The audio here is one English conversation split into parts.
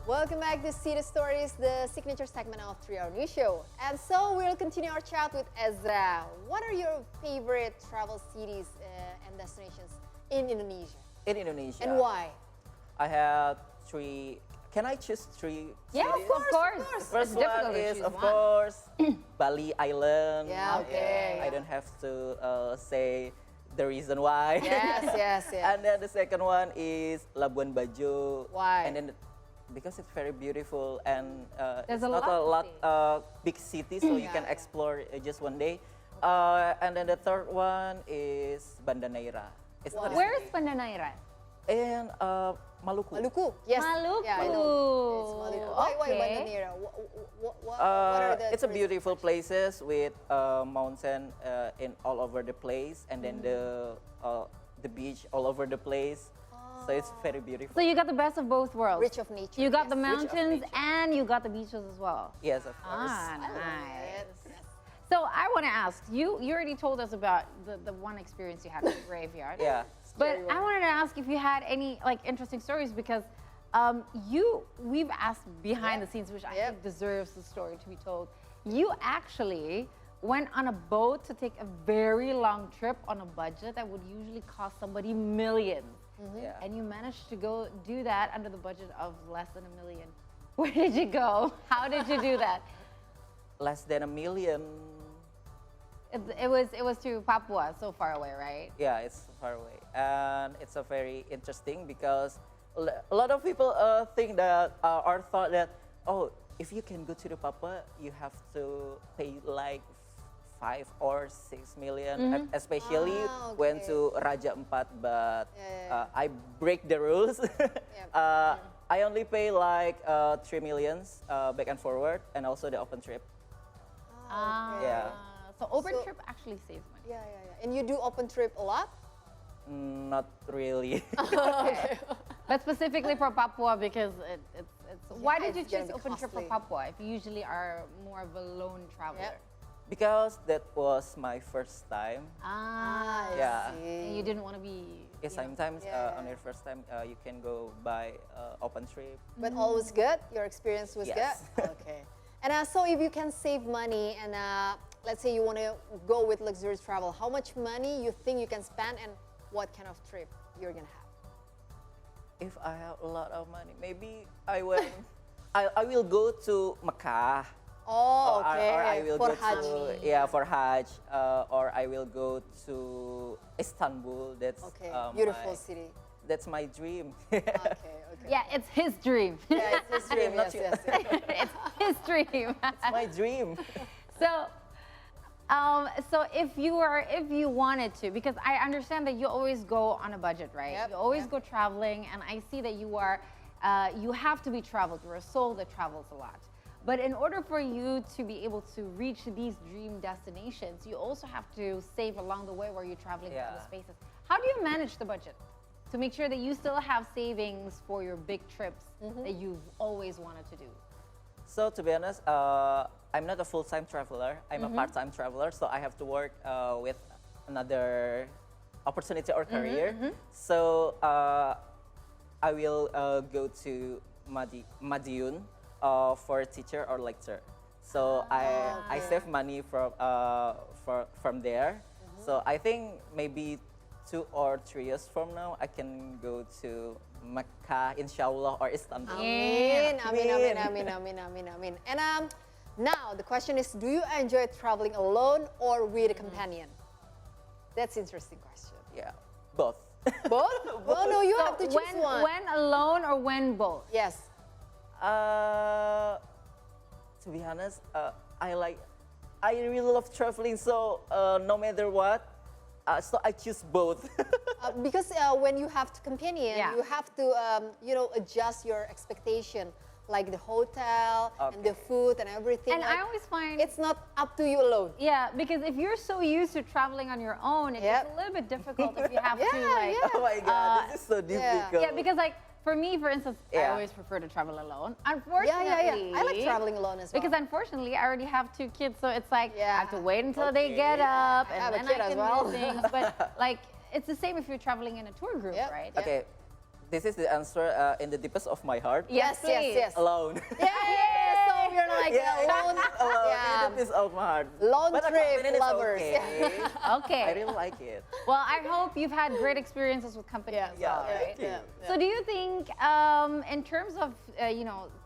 Welcome back to City Stories, the signature segment of 3 Hour News Show. And so we'll continue our chat with Ezra. What are your favorite travel cities and destinations in Indonesia? In Indonesia. And why? I have three. Can I choose three Yes, cities? of course. The first It's difficult one to is, choose of one. course, Bali Island. Yeah, okay. I don't have to say the reason why. Yes. And then the second one is Labuan Bajo. Why? And then because it's very beautiful and There's it's a not lot a to lot see. big city, so you can Yeah. explore just one day. And then the third one is Banda Neira. It's not a Where is city. Banda Neira? In Maluku. Maluku. Yes. Maluku. Yeah, I know. It's Maluku. Why Okay. Banda Neira? What are the It's a tourist beautiful attractions? places with mountain in all over the place, and then the beach all over the place. So it's very beautiful. So you got the best of both worlds. Rich of nature. You got yes. the Rich of mountains nature. and you got the beaches as well. Yes, of course. Ah, I love nice. it. Yes. So I want to ask you. You already told us about the one experience you had at the graveyard. Yeah. But Scary I one. wanted to ask if you had any like interesting stories because we've asked behind Yep. the scenes, which I Yep. think deserves the story to be told. You actually went on a boat to take a very long trip on a budget that would usually cost somebody millions. Yeah. And you managed to go do that under the budget of less than $1 million. Where did you go? How did you do that? Less than $1 million. It was to Papua, so far away, right? Yeah, it's far away, and it's a very interesting because a lot of people think that or thought that if you can go to the Papua, you have to pay like 5 or 6 million, especially Ah, went okay. to Raja Empat, but Yeah. I break the rules. I only pay like 3 millions back and forward, and also the open trip. Ah, Yeah. So open So- trip actually saves money. Yeah. And you do open trip a lot? Not really. Okay. But specifically for Papua because it's why did you it's gonna choose be open trip for costly. Papua if you usually are more of a lone traveler? Because that was my first time. Ah, I Yeah. see. and you didn't want to be. Yes, you know- sometimes Yeah. on your first time you can go by open trip. But all was good? Your experience was Yes. good? Okay. And so if you can save money and let's say you want to go with luxurious travel, how much money you think you can spend and what kind of trip you're going to have? If I have a lot of money, maybe I will. I will go to Mecca. Oh, or okay. I will For go Hajj. to for Hajj, or I will go to Istanbul. That's Okay, beautiful my, city. That's my dream. Okay. Yeah, it's his dream. Yeah, it's his dream. Not Yes. It's his dream. It's my dream. So, so if you wanted to, because I understand that you always go on a budget, right? Yep, You always yep. go traveling, and I see that you are, you have to be traveled. You're a soul that travels a lot. But in order for you to be able to reach these dream destinations, you also have to save along the way where you're traveling to other Yeah. spaces. How do you manage the budget to make sure that you still have savings for your big trips that you've always wanted to do? So to be honest, I'm not a full-time traveler. I'm a part-time traveler, so I have to work with another opportunity or career. So I will go to Madiun for a teacher or lecturer. So I save money from there. So I think maybe 2 or 3 years from now, I can go to Mecca, inshallah, or Istanbul. Amin, amin, amin, Amin. amin, amin, amin, amin. And now the question is, do you enjoy traveling alone or with a companion? That's interesting question. Yeah, both. Both? Oh no, you have to choose when, one. when alone or when both? Yes. To be honest, I really love traveling. So no matter what, so I choose both. Because when you have to companion, Yeah. you have to, adjust your expectation, like the hotel and the Okay. food and everything. And I like, always find it's not up to you alone. yeah, because if you're so used to traveling on your own, it's Yep. a little bit difficult if you have to Yeah, like. yeah. Oh my God, this is so difficult. Yeah, because like for me, for instance, I Yeah. always prefer to travel alone. Yeah, Unfortunately, yeah. I like traveling alone as well. Because unfortunately, I already have 2 kids, so it's like I have to Yeah. wait until they Okay. get up, I have and a then kid I as can well. do things. But like, it's the same if you're traveling in a tour group, Yep. right? Okay, This is the answer in the deepest of my heart. Yes, yes, please. yes. Alone. Yeah, yeah. So you're like alone. Alone. Yeah. In the deepest of my heart. Lone But trip accompanied is lovers. Okay. Okay. I really like it. Well, I hope you've had great experiences with company Yeah, as Yeah, well, right? thank you. So do you think, in terms of,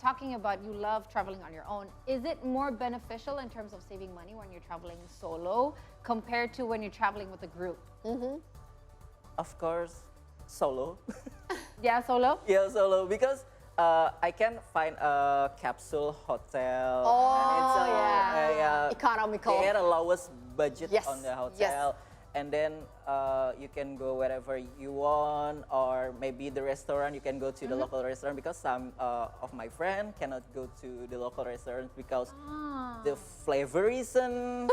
talking about you love traveling on your own, is it more beneficial in terms of saving money when you're traveling solo compared to when you're traveling with a group? Of course, solo. Yeah, solo? Yeah, solo because I can find a capsule hotel. Oh, and it's yeah. Economical. They had a lowest budget Yes, on the yes. hotel, and then you can go wherever you want, or maybe the restaurant. You can go to the local restaurant because some of my friend cannot go to the local restaurant because the flavor reason.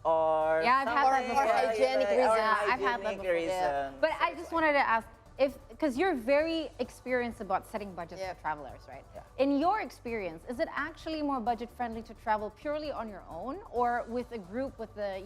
Or Yeah, I've had that something, before. Or hygienic reason. Yeah, I've had that hygienic before. reason. But I just wanted to ask, because you're very experienced about setting budgets Yeah. for travelers, right? Yeah. In your experience, is it actually more budget friendly to travel purely on your own or with a group with the,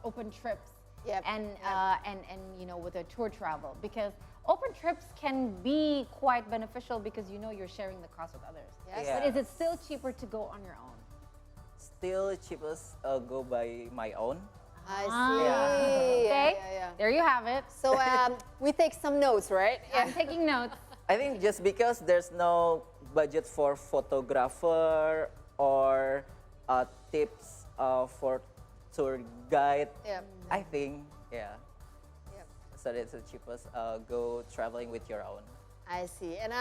open trips? Yep. And, Yep. with a tour travel? Because open trips can be quite beneficial because you're sharing the cost with others. Yes. But is it Yes. still cheaper to go on your own? Still cheapest go by my own. I see. Ah. Yeah, Okay, yeah, yeah. there you have it. So we take some notes, right? I'm taking notes. I think just because there's no budget for photographer or tips for tour guide, Yeah. I think, yeah. Yep. So that's the cheapest go traveling with your own. I see. And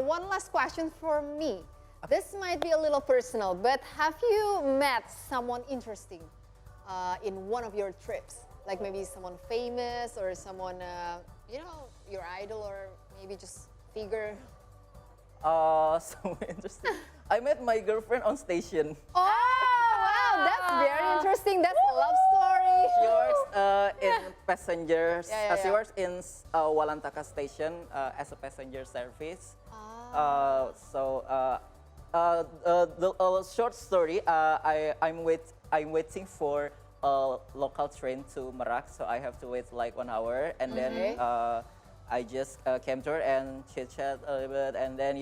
one last question for me. This might be a little personal, but have you met someone interesting in one of your trips? Like maybe someone famous or someone, your idol or maybe just figure? So interesting. I met my girlfriend on station. Oh, wow, that's very interesting. That's a love story. She works in passengers. Yeah, She yeah. works in Walantaka station as a passenger service. Ah. The short story. I'm waiting for a local train to Merak, so I have to wait like 1 hour, and then I just came to her and chit chat a little bit, and then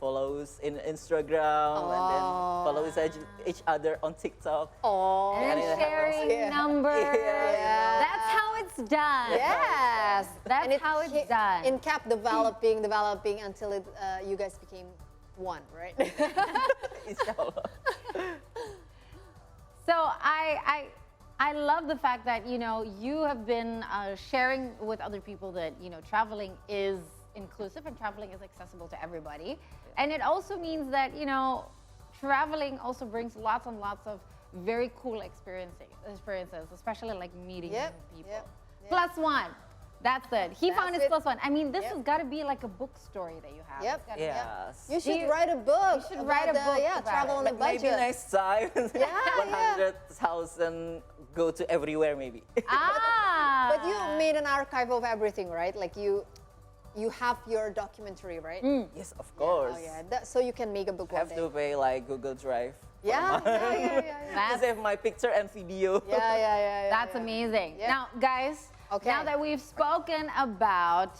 follows in Instagram, and then follows each other on TikTok. Oh. And Yeah. sharing Yeah. numbers. Yeah. That's how it's done. Yes. That's And how it's done. It kept developing until you guys became one, right? Inshallah. So I love the fact that you have been sharing with other people that traveling is inclusive and traveling is accessible to everybody, and it also means that traveling also brings lots and lots of very cool experiences, especially like meeting Yep, new people. yep, yep. Plus one. That's it. He found his That's it. plus one. I mean, this Yep. has got to be like a book story that you have. Yep. It's gotta be- Yes. You should you- write a book. you should about write a book Yeah, about travel it. on a budget. Maybe next time, Yeah, 100,000 go to everywhere maybe. Ah. But you made an archive of everything, right? Like you have your documentary, right? Yes, of course. Oh yeah. So you can make a book one Have day. to pay like Google Drive. Yeah, yeah. To That's save my picture and video. Yeah. That's amazing. Yeah. Now, guys, Okay. now that we've spoken about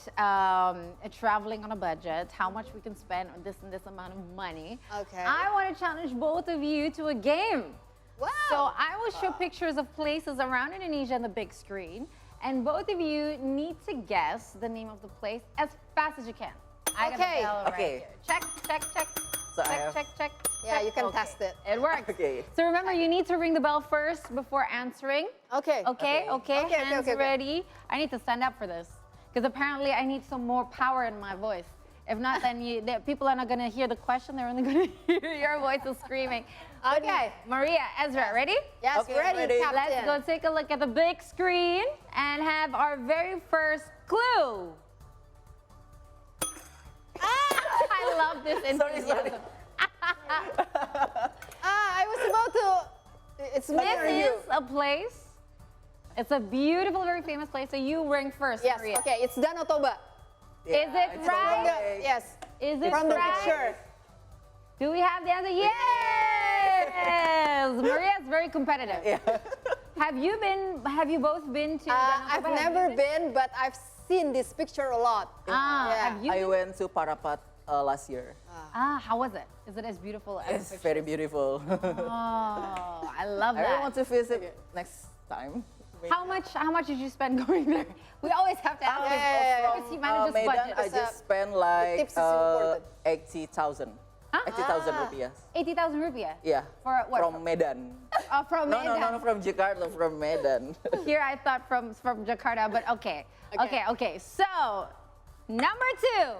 traveling on a budget, how much we can spend on this and this amount of money, Okay. I want to challenge both of you to a game. Wow. So I will show pictures of places around Indonesia on the big screen, and both of you need to guess the name of the place as fast as you can. I got Okay. a bell right Okay. here. Check. So I have- check. Yeah, check. you can Okay. test it. It works. Okay. So remember, you need to ring the bell first before answering. Okay. Okay. Okay, Hands okay. ready. I need to stand up for this because apparently I need some more power in my voice. If not, then people are not going to hear the question. They're only going to hear your voices screaming. Okay, Maria, Ezra, ready? Yes, Okay, ready, ready. Captain. Let's go take a look at the big screen and have our very first clue. I love this enthusiasm. I was about to. It's me or This you. is a place. It's a beautiful, very famous place. So you ring first, Yes. Maria. Okay. It's Danau Toba. Is it it's right? okay. Yes. Is it From the right? picture. Do we have the answer? Yes! Maria is very competitive. Yeah. Have you both been to Danau I've Toba? Have you never been, but I've seen this picture a lot. Have you I went to Parapat last year. how was it? Is it as beautiful as It's the picture? very beautiful. Oh, I love I really that. want to visit next time. How much did you spend going there? We always have to ask because he manages Medan, budget. I just spent like tips is important. 80,000. Huh? 80,000 rupiah. 80,000 rupiah. Yeah. For what? From Medan. From No, Medan. from Jakarta, from Medan. Here I thought from Jakarta, but okay. Okay. So, number 2.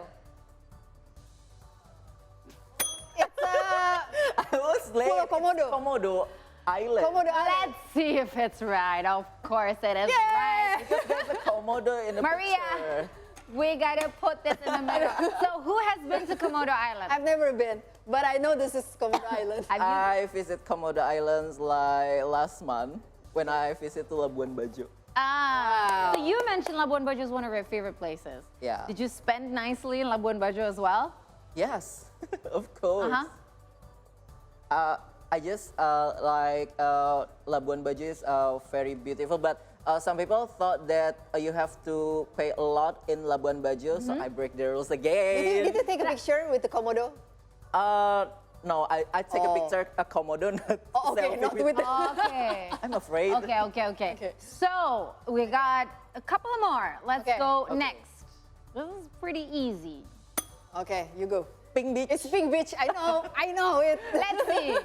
It's I was late. Pulau Komodo. Komodo Island. Komodo Island. Let's see if it's right. Of course it is Yay! right. Because there's a Komodo in the Maria. picture. We gotta put this in the middle. So who has been to Komodo Island? I've never been, but I know this is Komodo Island. Have you? I visit Komodo Islands like last month when I visit to Labuan Bajo. Ah, so you mentioned Labuan Bajo is one of your favorite places. Yeah. Did you spend nicely in Labuan Bajo as well? Yes, of course. Uh-huh. I just Labuan Bajo is very beautiful, but some people thought that you have to pay a lot in Labuan Bajo, so I break the rules again. Did you take a picture with the Komodo? No, I take a picture a Komodo, not Oh, okay, selfie not with the... Okay. I'm afraid. Okay. So we got a couple more. Let's Okay. go Okay. next. This is pretty easy. Okay, you go. Pink Beach. It's Pink Beach. I know it. Let's see.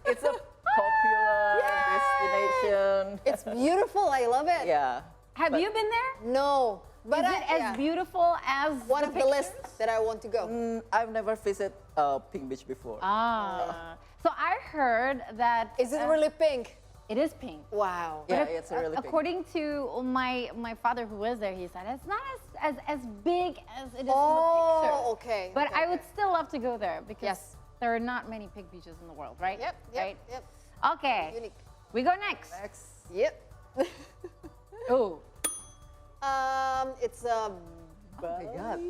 It's a popular destination. It's beautiful. I love it. Yeah. Have you been there? No, but Is it as beautiful as one of the pictures? lists that I want to go. I've never visited Pink Beach before. So I heard that Is it really pink? it is pink. Wow. Yeah, But it's really pink. according to my father who was there, he said it's not as big as it is in the Oh, picture. okay. But okay, I would still love to go there because Yes. there are not many pig beaches in the world, right? Yep. Right. Yep. Okay. Unique. We go next. Next. Yep. Oh. It's a. Oh my God.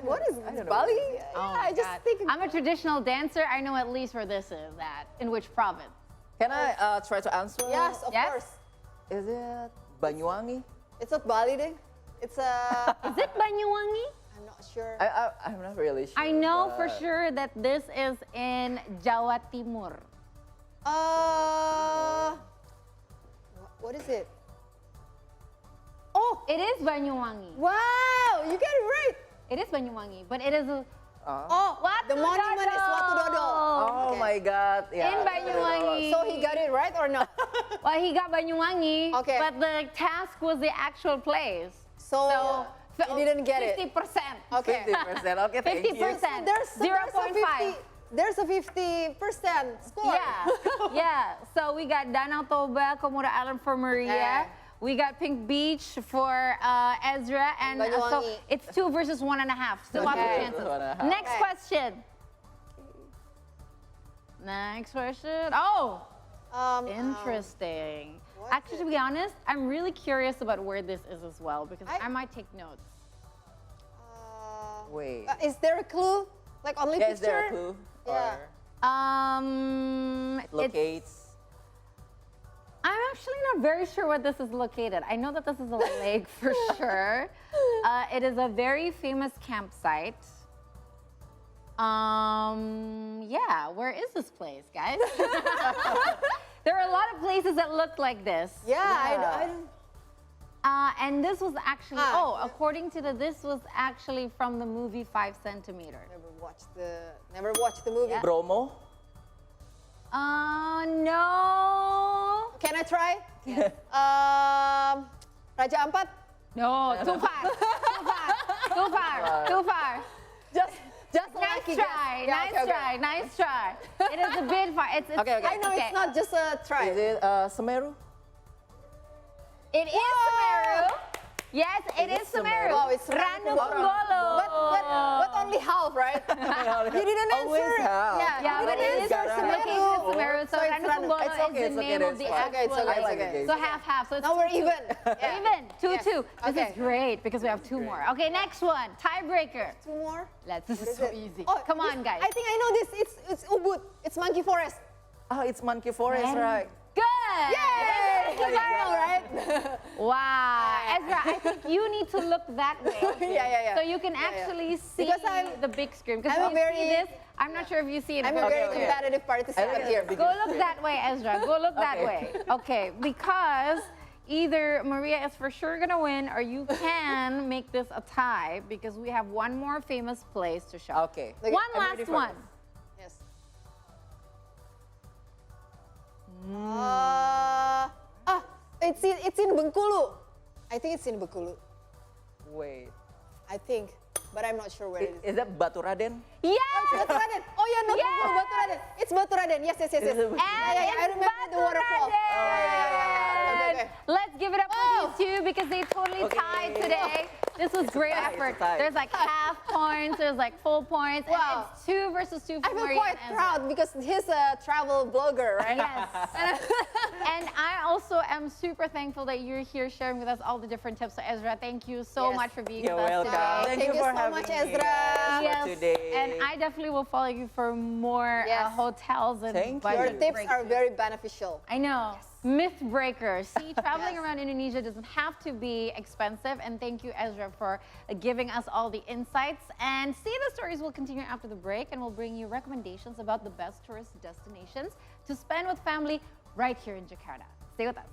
What is I don't know. Bali? Oh Yeah, my I just God. think. I'm a traditional dancer. I know at least where this is at. In which province? Can I try to answer? Yes, of Yes? course. Is it Banyuwangi? It's not Bali, then. It's a. Is it Banyuwangi? I'm not sure. I'm not really sure. I know for but- sure that this is in Jawa Timur. What is it? Oh, it is Banyuwangi. Wow, you got it right. It is Banyuwangi, but it is a Oh, the monument is Watu Dodo. Oh Okay. my God. Yeah. In Banyuwangi. So he got it right or not? Well, he got Banyuwangi, Okay. but the task was the actual place. So, he didn't get 50%. it. Okay. 50%. Okay, thank you. 50%. There's 0.5. There's a 50% score. Yeah. So we got Danau Toba, Komodo Island for Maria. Okay. We got Pink Beach for Ezra, and so Banyuwangi. it's 2 versus 1.5. Still lots of Okay. chances. 1.5. Next Okay. question. Next question. Oh, interesting. what's Actually, to be honest, I'm really curious about where this is as well because I I- might take notes. Wait. Is there a clue? Like only Yeah, picture? is there a clue? Yeah. It's, Locates. I'm actually not very sure where this is located. I know that this is a lake for sure. It is a very famous campsite. Yeah, where is this place, guys? There are a lot of places that look like this. Yeah, Yeah. I don't. And this was actually, according to this was actually from the movie 5 centimeter. Never watched the movie. Yeah. Bromo. No. Can I try? Raja Ampat? No, too far. Too far. Just a Nice lucky try, guess. Yeah, nice okay, okay. try, nice try. It is a bit far. It's Okay. I know it's not just a try. Is it Semeru? It is Semeru. Yes, it is Semeru. Oh, it's Ranu Kunggolo. Kunggolo. But only half, right? You didn't Always answer. half. Yeah, Yeah, you but didn't it is answer located in Semeru. Semeru. So So it's Ranu Ranu. Kunggolo It's okay, is the name of the it's fine. Okay, it's actual okay, lake. it's okay. So half. So it's Now we're 2-2. even. Yeah. Even, 2-2. Yes. This Okay. is great because we have 2 more. Okay, next one, tiebreaker. 2 more. This What is so it? easy. Oh, Come on, guys. I think I know this. It's Ubud. It's Monkey Forest. Oh, it's Monkey Forest, Very right? Good. Yay! Yes, I know, right? Wow. Ezra, I think you need to look that way. Yeah. So you can actually see Because I'm- the big screen. Because I'm you a see very- this, I'm not sure if you see it. I'm a very competitive participant here. Go look that way, Ezra. Go look that way. Okay, because either Maria is for sure gonna win or you can make this a tie because we have one more famous place to show. Okay. Look, One I'm ready last for one. this. Yes. It's in Bengkulu. I think it's in Bengkulu. Wait. I think, but I'm not sure where it is. Is that Batu Raden? Yes! Baturaden. Oh yeah, no, Yes! Batu Raden. It's Batu Raden. Yes. Is it- And I remember the waterfall. Baturaden. Okay. Let's give it up Oh. for these two because they totally Okay. tied today. This was great tie, it's a effort. tie. There's like half points, there's like full points, Wow. and it's 2 versus 2 for I feel Maria quite and Ezra. proud because he's a travel blogger, right? Yes. And I also am super thankful that you're here sharing with us all the different tips. So Ezra, thank you so Yes. much for being You're with us welcome. today. Thank you for so having much, me, Ezra. guys, Yes, for today. and I definitely will follow you for more Yes. hotels and Thank you. budget Your tips breakthroughs. are very beneficial. I know. Myth breakers. See, traveling Yes. around Indonesia doesn't have to be expensive. And thank you, Ezra, for giving us all the insights. And See the Stories will continue after the break, and we'll bring you recommendations about the best tourist destinations to spend with family right here in Jakarta. Stay with us.